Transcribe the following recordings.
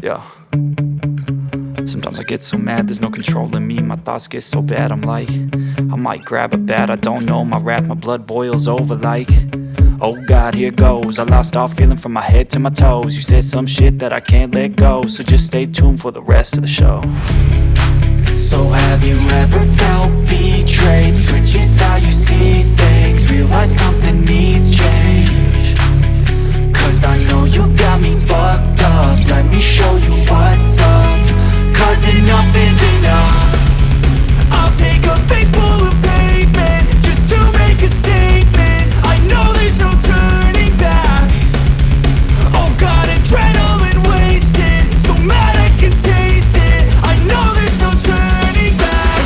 Yeah. Sometimes I get so mad, there's no controlling me. My thoughts get so bad, I'm like, I might grab a bat, I don't know. My wrath, my blood boils over like, oh God, here goes. I lost all feeling from my head to my toes. You said some shit that I can't let go, so just stay tuned for the rest of the show. So have you ever felt betrayed? Switches how you see things, realize something needs change. Cause I know you got me fucked up, let me show you what's up. Cause enough is enough. I'll take a face full of pavement just to make a statement. I know there's no turning back. Oh God, adrenaline wasted, so mad I can taste it. I know there's no turning back.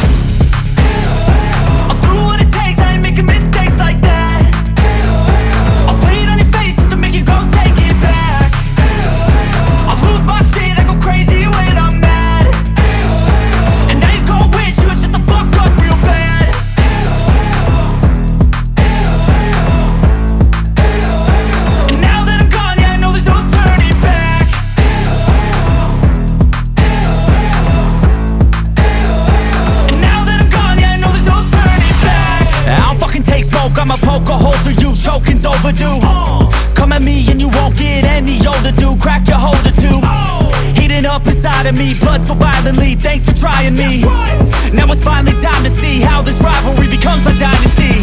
I'll do what it takes, I ain't making mistakes like that. I'll play it on your face to make you go take it back. I'll lose my shit, I go crazy when I'm mad. And now you gon' wish you would shut the fuck up real bad. And now that I'm gone, yeah, I know there's no turning back. And now that I'm gone, yeah, I know there's no turning back. I don't fucking take smoke, I'ma poke a hole through you, choking's overdue. Come at me and you won't get any older, dude. Crack your holder too. Heating up inside of me, blood so violently. Thanks for trying me. Now it's finally time to see how this rivalry becomes a dynasty.